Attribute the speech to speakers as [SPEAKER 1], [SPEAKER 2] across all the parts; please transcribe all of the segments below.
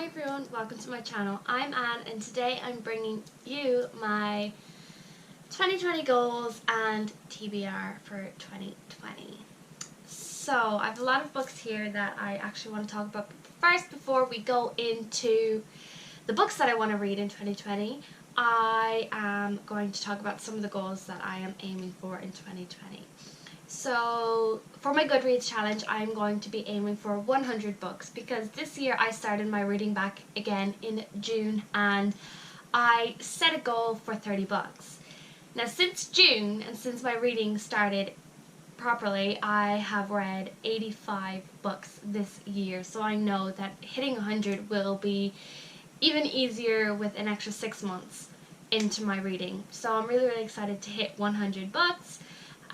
[SPEAKER 1] Hi everyone, welcome to my channel. I'm Anne and today I'm bringing you my 2020 goals and TBR for 2020. So I have a lot of books here that I actually want to talk about. But first, before we go into the books that I want to read in 2020, I am going to talk about some of the goals that I am aiming for in 2020. So for my Goodreads challenge, I'm going to be aiming for 100 books because this year I started my reading back again in June and I set a goal for 30 books. Now since June and since my reading started properly, I have read 85 books this year, so I know that hitting 100 will be even easier with an extra 6 months into my reading. So I'm really excited to hit 100 books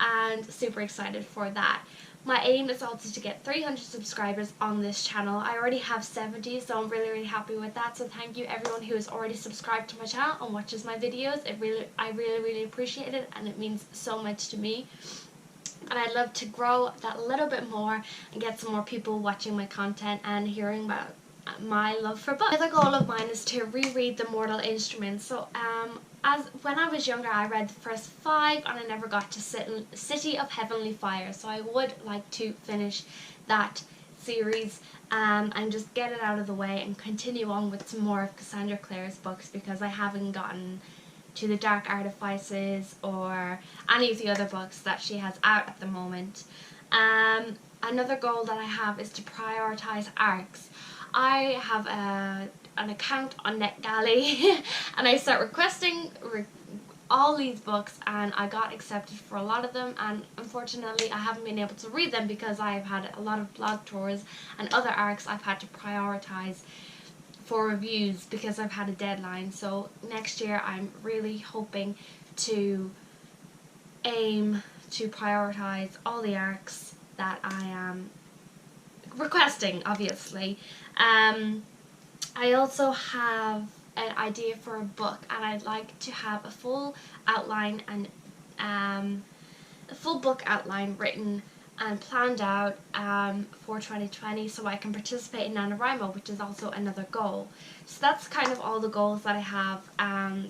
[SPEAKER 1] and super excited for that. My aim is also to get 300 subscribers on this channel. I already have 70, so I'm really happy with that. So thank you everyone who has already subscribed to my channel and watches my videos. I really appreciate it, and it means so much to me. And I'd love to grow that a little bit more and get some more people watching my content and hearing about my love for books. Another goal of mine is to reread The Mortal Instruments. So when I was younger, I read the first 5 and I never got to City of Heavenly Fire. So I would like to finish that series and just get it out of the way and continue on with some more of Cassandra Clare's books, because I haven't gotten to The Dark Artifices or any of the other books that she has out at the moment. Another goal that I have is to prioritize ARCs. I have an account on NetGalley and I start requesting all these books, and I got accepted for a lot of them, and unfortunately I haven't been able to read them because I've had a lot of blog tours and other ARCs I've had to prioritize for reviews because I've had a deadline. So next year I'm really hoping to aim to prioritize all the ARCs that I am requesting, obviously. I also have an idea for a book, and I'd like to have a full outline and a full book outline written and planned out for 2020 so I can participate in NaNoWriMo, which is also another goal. So that's kind of all the goals that I have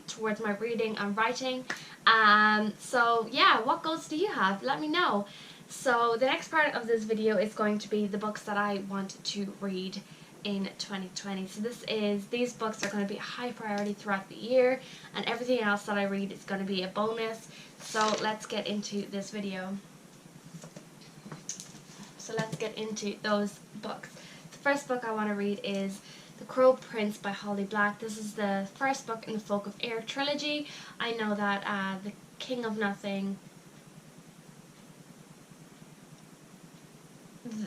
[SPEAKER 1] towards my reading and writing. So yeah, what goals do you have? Let me know. So the next part of this video is going to be the books that I want to read in 2020. So these books are going to be a high priority throughout the year, and everything else that I read is going to be a bonus. So let's get into this video. So let's get into those books. The first book I want to read is The Crow Prince by Holly Black. This is the first book in the Folk of Air trilogy. I know that The King of Nothing...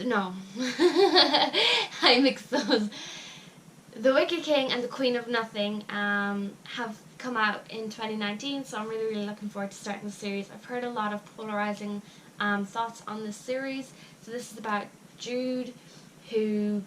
[SPEAKER 1] No. I mixed those. The Wicked King and The Queen of Nothing have come out in 2019, so I'm really looking forward to starting the series. I've heard a lot of polarizing thoughts on this series. So this is about Jude, who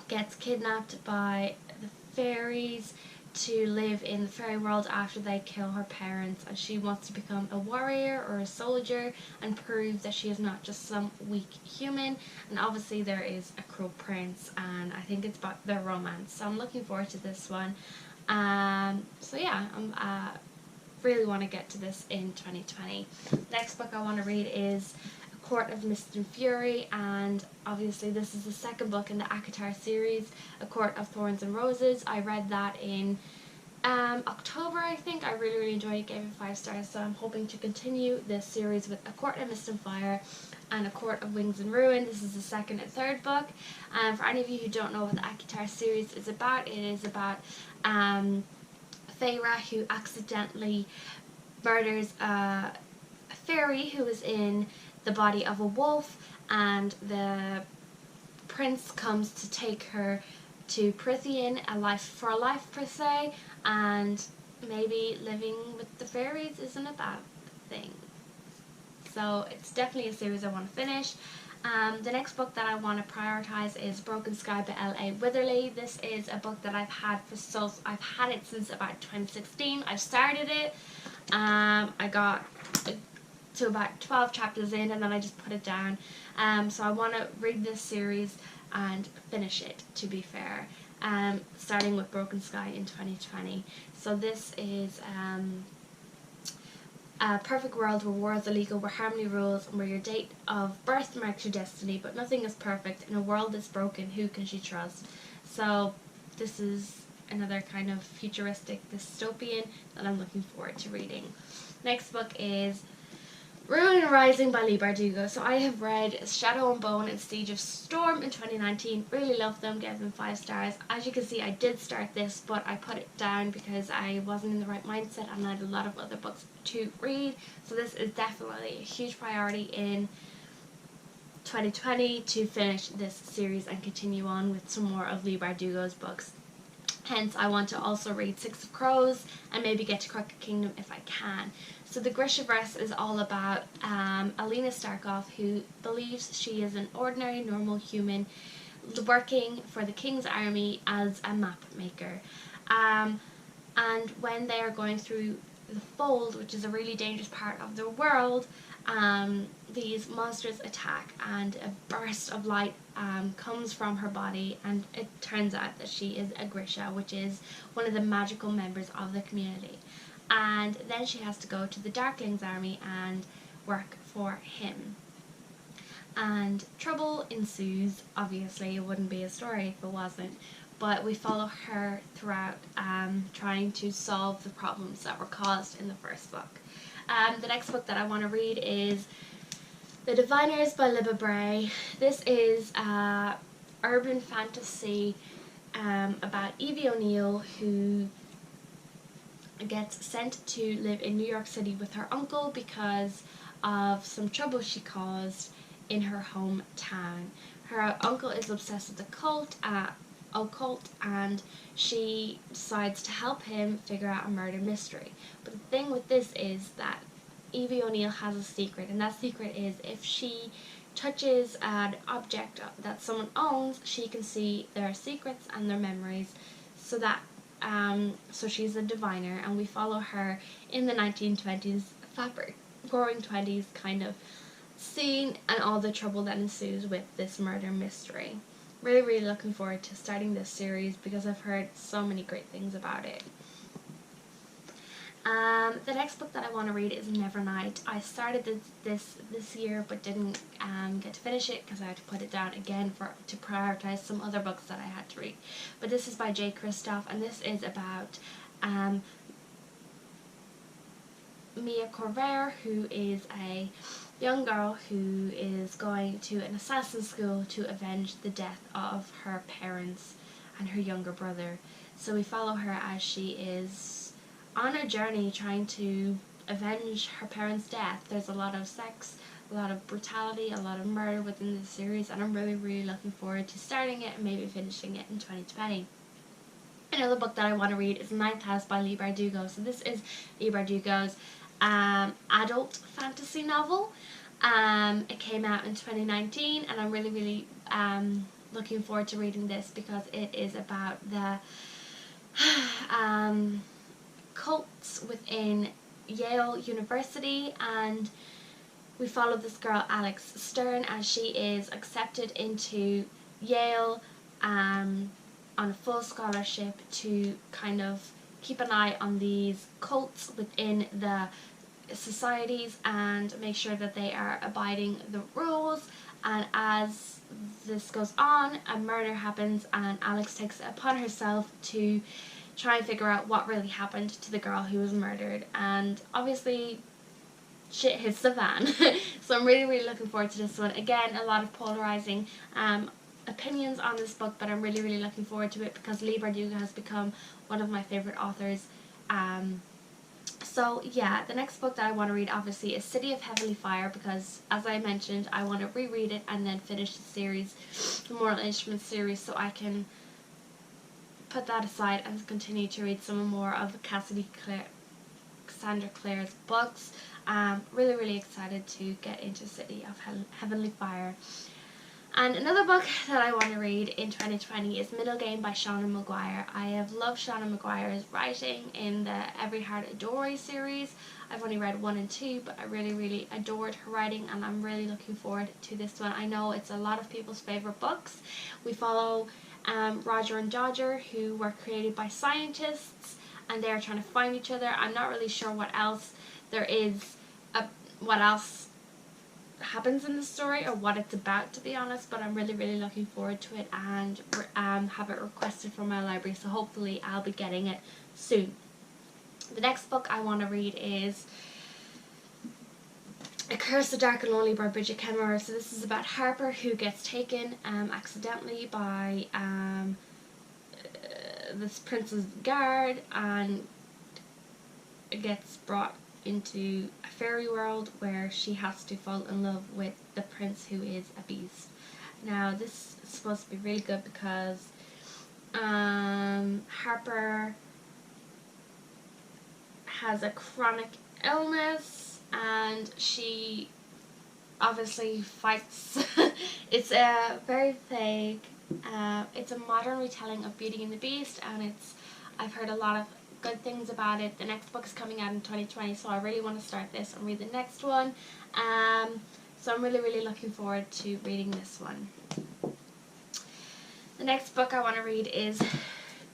[SPEAKER 1] gets kidnapped by the fairies to live in the fairy world after they kill her parents, and she wants to become a warrior or a soldier and prove that she is not just some weak human. And obviously there is a crow prince, and I think it's about their romance, so I'm looking forward to this one. So yeah, I really want to get to this in 2020. Next book I want to read is A Court of Mist and Fury, and obviously this is the second book in the ACOTAR series, A Court of Thorns and Roses. I read that in October, I think. I really enjoyed it, gave it 5 stars, so I'm hoping to continue this series with A Court of Mist and Fire and A Court of Wings and Ruin. This is the second and third book. For any of you who don't know what the ACOTAR series is about, it is about Feyre, who accidentally murders a fairy who is in the body of a wolf, and the prince comes to take her to Prythian, for a life per se, and maybe living with the fairies isn't a bad thing. So it's definitely a series I want to finish. The next book that I want to prioritize is Broken Sky by L.A. Witherley. This is a book that I've had it since about 2016. I started it. I got to about 12 chapters in and then I just put it down. So I want to read this series and finish it, to be fair. starting with Broken Sky in 2020. So this is a perfect world where war is illegal, where harmony rules, and where your date of birth marks your destiny, but nothing is perfect. In a world that's broken, who can she trust? So this is another kind of futuristic dystopian that I'm looking forward to reading. Next book is Ruin Rising by Leigh Bardugo. So I have read Shadow and Bone and Siege of Storm in 2019. Really loved them, gave them 5 stars. As you can see, I did start this, but I put it down because I wasn't in the right mindset and I had a lot of other books to read. So this is definitely a huge priority in 2020 to finish this series and continue on with some more of Leigh Bardugo's books. Hence, I want to also read Six of Crows and maybe get to Crooked Kingdom if I can. So the Grishaverse is all about Alina Starkov, who believes she is an ordinary, normal human working for the King's army as a map maker. And when they are going through the Fold, which is a really dangerous part of the world, these monsters attack and a burst of light comes from her body, and it turns out that she is a Grisha, which is one of the magical members of the community. And then she has to go to the Darkling's army and work for him. And trouble ensues. Obviously, it wouldn't be a story if it wasn't. But we follow her throughout trying to solve the problems that were caused in the first book. The next book that I want to read is The Diviners by Libba Bray. This is urban fantasy about Evie O'Neill, who gets sent to live in New York City with her uncle because of some trouble she caused in her hometown. Her uncle is obsessed with occult, and she decides to help him figure out a murder mystery. But the thing with this is that Evie O'Neill has a secret, and that secret is if she touches an object that someone owns, she can see their secrets and their memories. So she's a diviner, and we follow her in the 1920s, roaring 20s kind of scene, and all the trouble that ensues with this murder mystery. Really, really looking forward to starting this series because I've heard so many great things about it. The next book that I want to read is Nevernight. I started this year but didn't get to finish it because I had to put it down again to prioritize some other books that I had to read. But this is by Jay Kristoff, and this is about Mia Corvair, who is a young girl who is going to an assassin school to avenge the death of her parents and her younger brother. So we follow her as she is on a journey trying to avenge her parents' death. There's a lot of sex, a lot of brutality, a lot of murder within this series, and I'm really, really looking forward to starting it and maybe finishing it in 2020. Another book that I want to read is Ninth House by Leigh Bardugo. So this is Leigh Bardugo's adult fantasy novel. It came out in 2019, and I'm really, really looking forward to reading this because it is about the cults within Yale University, and we follow this girl Alex Stern as she is accepted into Yale on a full scholarship to kind of keep an eye on these cults within the societies and make sure that they are abiding the rules. And as this goes on, a murder happens, and Alex takes it upon herself to try and figure out what really happened to the girl who was murdered, and obviously shit hits the fan. So I'm really, really looking forward to this one. Again, a lot of polarizing opinions on this book, but I'm really, really looking forward to it because Leigh Bardugo has become one of my favorite authors. So yeah, the next book that I want to read obviously is City of Heavenly Fire, because as I mentioned, I want to reread it and then finish the series, the Mortal Instruments series, so I can put that aside and continue to read some more of Cassandra Clare's books. Really, really excited to get into City of Heavenly Fire. And another book that I want to read in 2020 is Middle Game by Shauna Maguire. I have loved Shauna Maguire's writing in the Every Heart a Dory series. I've only read 1 and 2, but I really, really adored her writing, and I'm really looking forward to this one. I know it's a lot of people's favourite books. We follow Roger and Dodger, who were created by scientists, and they're trying to find each other. I'm not really sure what else there is, what else happens in the story or what it's about, to be honest, but I'm really looking forward to it, and have it requested from my library, so hopefully I'll be getting it soon. The next book I want to read is A Curse of Dark and Lonely by Bridget Kemmerer. So this is about Harper, who gets taken accidentally by this prince's guard and gets brought into a fairy world where she has to fall in love with the prince, who is a beast. Now this is supposed to be really good because Harper has a chronic illness and she obviously fights. It's a very vague, it's a modern retelling of Beauty and the Beast, and I've heard a lot of good things about it. The next book is coming out in 2020, so I really want to start this and read the next one. So I'm really looking forward to reading this one. The next book I want to read is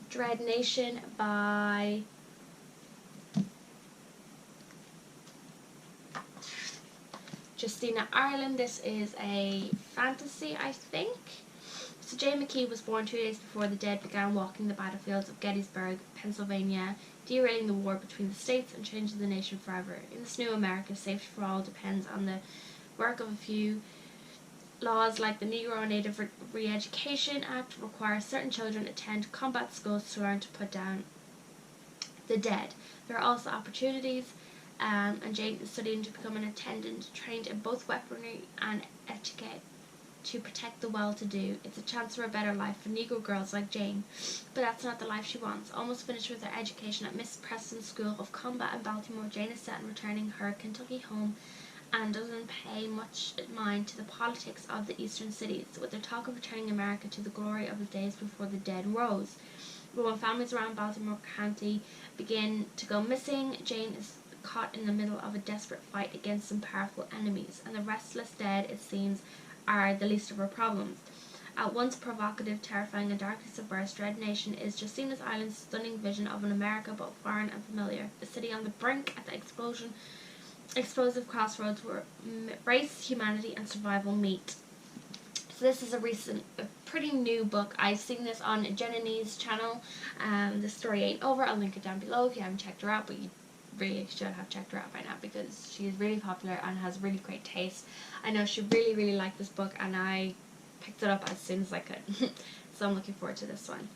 [SPEAKER 1] Dread Nation by Justina Ireland. This is a fantasy, I think. So Jane McKee was born 2 days before the dead began walking the battlefields of Gettysburg, Pennsylvania, derailing the war between the states and changing the nation forever. In this new America, safety for all depends on the work of a few. Laws like the Negro and Native Re-Education Act require certain children attend combat schools to learn to put down the dead. There are also opportunities, and Jane is studying to become an attendant trained in both weaponry and etiquette to protect the well-to-do. It's a chance for a better life for Negro girls like Jane, but that's not the life she wants. Almost finished with her education at Miss Preston's School of Combat in Baltimore, Jane is set on returning her Kentucky home and doesn't pay much mind to the politics of the eastern cities, with their talk of returning America to the glory of the days before the dead rose. But when families around Baltimore County begin to go missing, Jane is caught in the middle of a desperate fight against some powerful enemies, and the restless dead, it seems, are the least of her problems. At once provocative, terrifying, and darkly subversive, Dread Nation is Justina's Island's stunning vision of an America both foreign and familiar, a city on the brink at the explosive crossroads where race, humanity, and survival meet. So this is a pretty new book. I've seen this on Jenny's channel. The story ain't over. I'll link it down below if you haven't checked her out, but you really should have checked her out by now because she is really popular and has really great taste. I know she really liked this book, and I picked it up as soon as I could. So I'm looking forward to this one.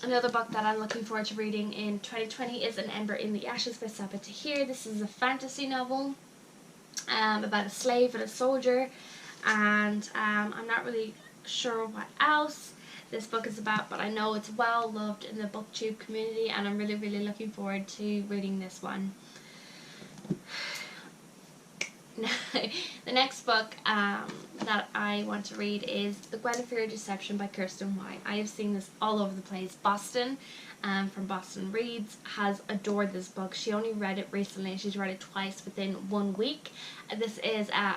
[SPEAKER 1] Another book that I'm looking forward to reading in 2020 is An Ember in the Ashes by Sabaa Tahir. This is a fantasy novel about a slave and a soldier, and I'm not really sure what else this book is about, but I know it's well loved in the Booktube community, and I'm really looking forward to reading this one. The next book that I want to read is The Guinevere Deception by Kirsten White. I have seen this all over the place. Boston, from Boston Reads, has adored this book. She only read it recently. She's read it twice within 1 week. This is a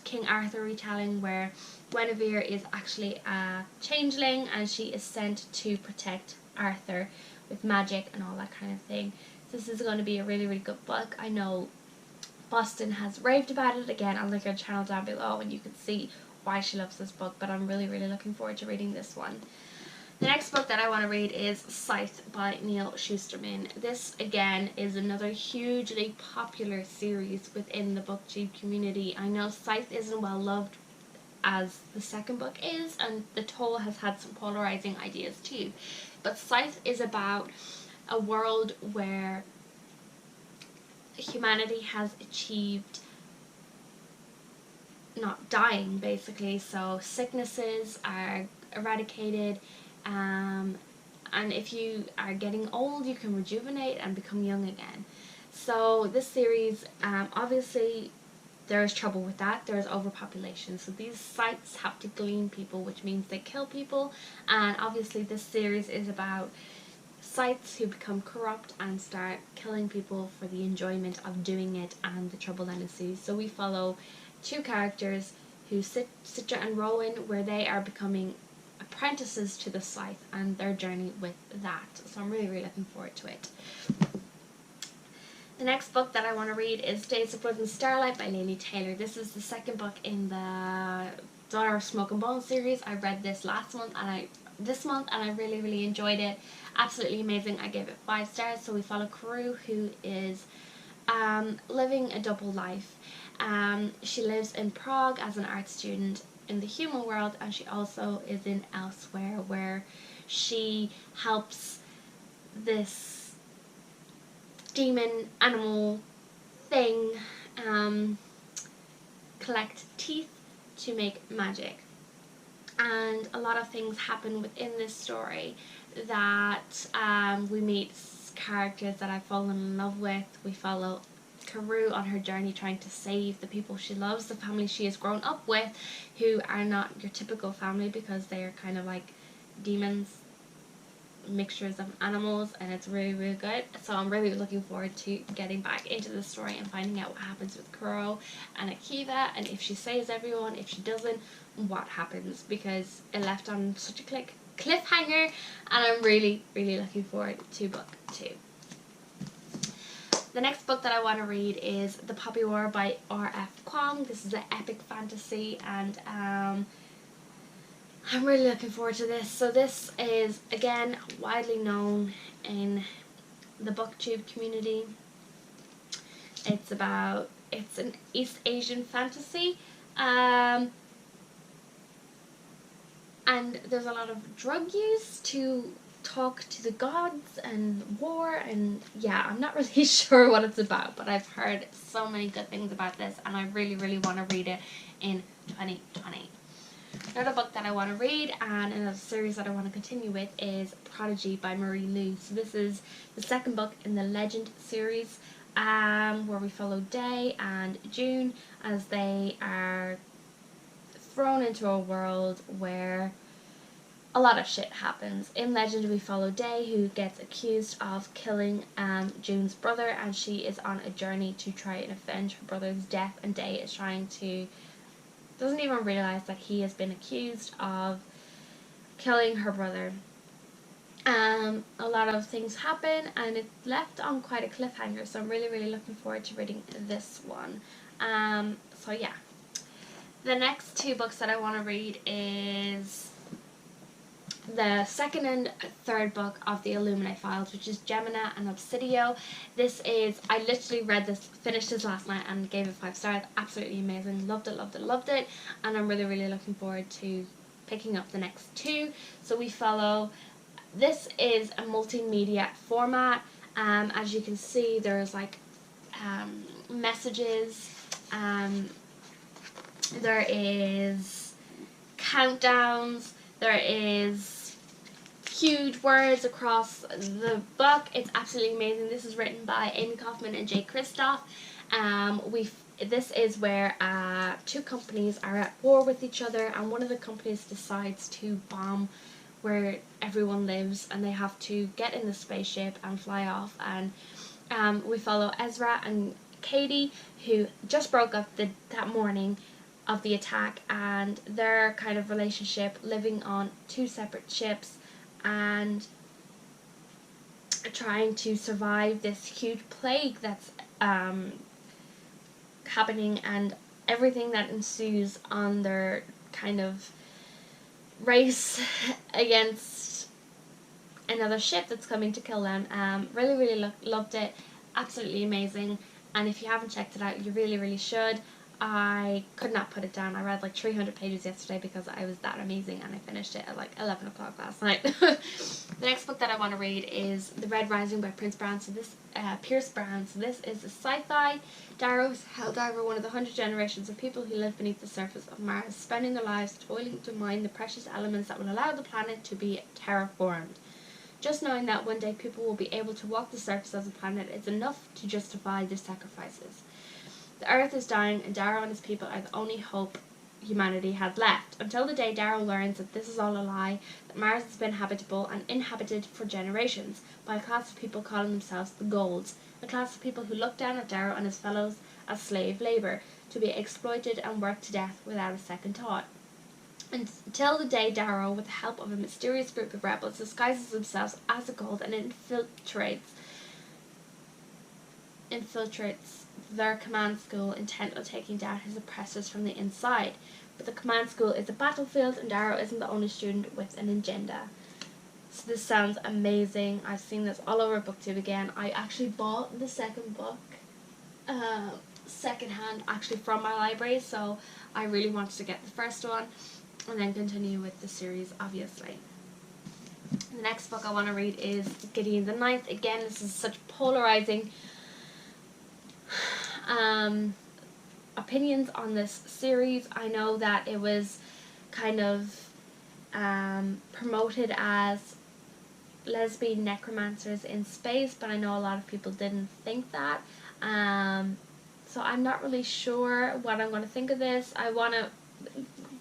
[SPEAKER 1] King Arthur retelling where Guinevere is actually a changeling, and she is sent to protect Arthur with magic and all that kind of thing. This is going to be a really good book. I know Boston has raved about it. Again, I'll link her channel down below and you can see why she loves this book, but I'm really looking forward to reading this one. The next book that I want to read is Scythe by Neil Shusterman. This, again, is another hugely popular series within the Booktube community. I know Scythe isn't well loved as the second book is, and The Toll has had some polarizing ideas too. But Scythe is about a world where humanity has achieved not dying, basically, so sicknesses are eradicated, and if you are getting old you can rejuvenate and become young again. So this series, obviously there is trouble with that. There is overpopulation, so these sites have to glean people, which means they kill people, and obviously this series is about sites who become corrupt and start killing people for the enjoyment of doing it and the trouble that ensues. So we follow two characters, who Citra and Rowan, where they are becoming apprentices to the scythe and their journey with that. So I'm really, really looking forward to it. The next book that I want to read is Days of Blood and Starlight by Laini Taylor. This is the second book in the Daughter of Smoke and Bone series. I read this this month and I really, really enjoyed it. Absolutely amazing. I gave it 5 stars. So we follow Karu, who is living a double life. She lives in Prague as an art student in the human world, and she also is in Elsewhere, where she helps this demon animal thing collect teeth to make magic. And a lot of things happen within this story that we meet characters that I've fallen in love with. We follow Karu on her journey trying to save the people she loves, the family she has grown up with, who are not your typical family because they are kind of like demons, mixtures of animals, and it's really, really good. So I'm really looking forward to getting back into the story and finding out what happens with Kuro and Akiva, and if she saves everyone, if she doesn't, what happens, because it left on such a cliffhanger, and I'm really, really looking forward to book 2. The next book that I want to read is The Poppy War by R.F. Kuang. This is an epic fantasy, and I'm really looking forward to this. So this is, again, widely known in the Booktube community. It's an East Asian fantasy, and there's a lot of drug use to talk to the gods and war, and yeah, I'm not really sure what it's about, but I've heard so many good things about this, and I really, really want to read it in 2020. Another book that I want to read and another series that I want to continue with is Prodigy by Marie Lu. So this is the second book in the Legend series, where we follow Day and June as they are thrown into a world where a lot of shit happens. In Legend we follow Day, who gets accused of killing June's brother, and she is on a journey to try and avenge her brother's death, and Day is doesn't even realise that he has been accused of killing her brother. A lot of things happen, and it's left on quite a cliffhanger, so I'm really, really looking forward to reading this one. So yeah. The next 2 books that I want to read is the second and third book of the Illuminate Files, which is Gemina and Obsidio. I literally finished this last night and gave it 5 stars. Absolutely amazing. Loved it, loved it, loved it. And I'm really, really looking forward to picking up the next 2. So this is a multimedia format. As you can see, there's like messages, there is countdowns, there is huge words across the book. It's absolutely amazing. This is written by Amy Kaufman and Jay Kristoff. This is where 2 companies are at war with each other, and one of the companies decides to bomb where everyone lives, and they have to get in the spaceship and fly off. And we follow Ezra and Katie, who just broke up that morning of the attack, and their kind of relationship, living on 2 separate ships and trying to survive this huge plague that's happening, and everything that ensues on their kind of race against another ship that's coming to kill them. Really, really loved it. Absolutely amazing. And if you haven't checked it out, you really, really should. I could not put it down. I read like 300 pages yesterday because I was that amazing, and I finished it at like 11 o'clock last night. The next book that I want to read is The Red Rising by Pierce Brown. So this is a sci-fi. Darrow is Helldiver, one of the 100 generations of people who live beneath the surface of Mars, spending their lives toiling to mine the precious elements that will allow the planet to be terraformed. Just knowing that one day people will be able to walk the surface of the planet is enough to justify their sacrifices. The Earth is dying, and Darrow and his people are the only hope humanity has left, until the day Darrow learns that this is all a lie, that Mars has been habitable and inhabited for generations by a class of people calling themselves the Golds, a class of people who look down at Darrow and his fellows as slave labour, to be exploited and worked to death without a second thought. until the day Darrow, with the help of a mysterious group of rebels, disguises themselves as a gold and infiltrates their command school, intent on taking down his oppressors from the inside. But the command school is a battlefield, and Darrow isn't the only student with an agenda. So this sounds amazing. I've seen this all over Booktube again. I actually bought the second book secondhand, actually from my library, so I really wanted to get the first one and then continue with the series, obviously. The next book I want to read is Gideon the Ninth. Again, this is such polarizing opinions on this series. I know that it was kind of promoted as lesbian necromancers in space, but I know a lot of people didn't think that. So I'm not really sure what I'm going to think of this. I want to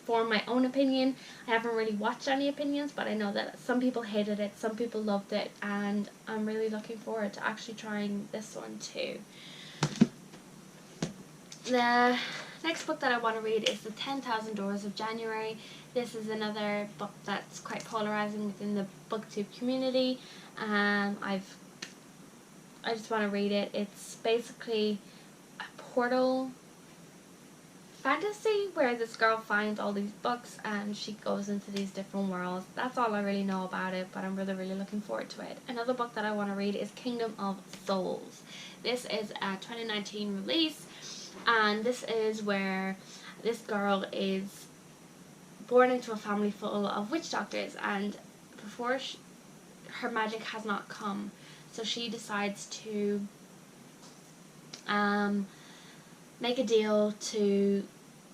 [SPEAKER 1] form my own opinion. I haven't really watched any opinions, but I know that some people hated it, some people loved it, and I'm really looking forward to actually trying this one too. The next book that I want to read is The 10,000 Doors of January. This is another book that's quite polarizing within the Booktube community. I just want to read it. It's basically a portal fantasy where this girl finds all these books and she goes into these different worlds. That's all I really know about it, but I'm really, really looking forward to it. Another book that I want to read is Kingdom of Souls. This is a 2019 release, and this is where this girl is born into a family full of witch doctors, and before her magic has not come, so she decides to make a deal to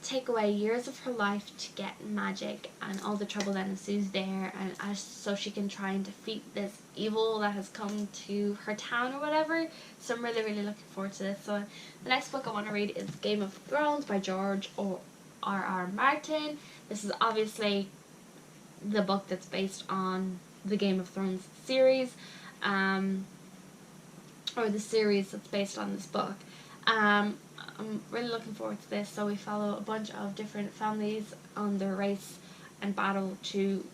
[SPEAKER 1] take away years of her life to get magic, and all the trouble that ensues there, and so she can try and defeat this evil that has come to her town or whatever. So I'm really, really looking forward to this. So the next book I want to read is Game of Thrones by George R.R. Martin. This is obviously the book that's based on the Game of Thrones series, or the series that's based on this book. I'm really looking forward to this. So we follow a bunch of different families on their race and battle to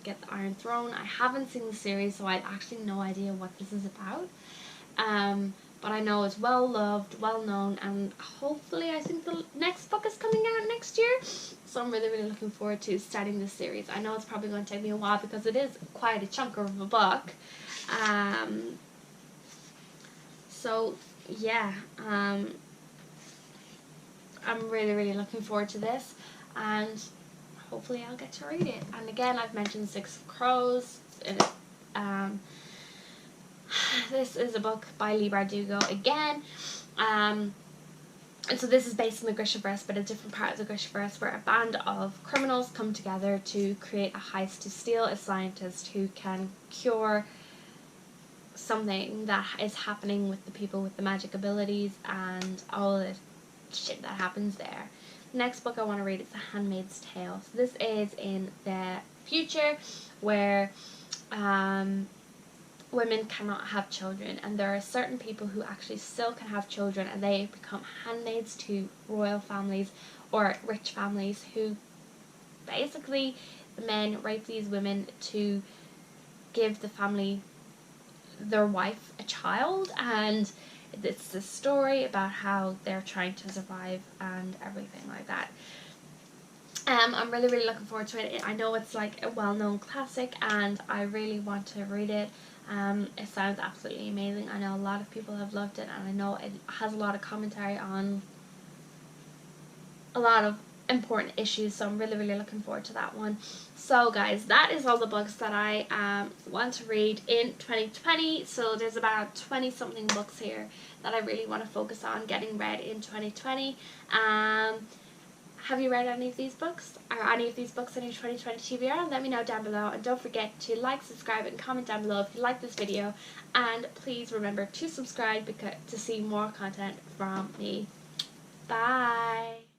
[SPEAKER 1] get the Iron Throne. I haven't seen the series, so I have actually no idea what this is about. But I know it's well loved, well known, and hopefully I think the next book is coming out next year. So I'm really, really looking forward to starting this series. I know it's probably going to take me a while because it is quite a chunk of a book. So yeah, I'm really, really looking forward to this, and hopefully I'll get to read it. And again, I've mentioned Six of Crows. This is a book by Leigh Bardugo again. And so this is based in the Grishaverse, but a different part of the Grishaverse, where a band of criminals come together to create a heist to steal a scientist who can cure something that is happening with the people with the magic abilities and all the shit that happens there. The next book I want to read is The Handmaid's Tale. So this is in the future where women cannot have children, and there are certain people who actually still can have children, and they become handmaids to royal families or rich families, who basically the men rape these women to give the family, their wife, a child, and it's a story about how they're trying to survive and everything like that. I'm really, really looking forward to it. I know it's like a well-known classic, and I really want to read it. It sounds absolutely amazing. I know a lot of people have loved it, and I know it has a lot of commentary on a lot of important issues, so I'm really, really looking forward to that one. So guys, that is all the books that I want to read in 2020. So there's about 20 something books here that I really want to focus on getting read in 2020. Have you read any of these books, or any of these books in your 2020 TBR? Let me know down below, and don't forget to like, subscribe, and comment down below if you like this video, and please remember to subscribe to see more content from me. Bye!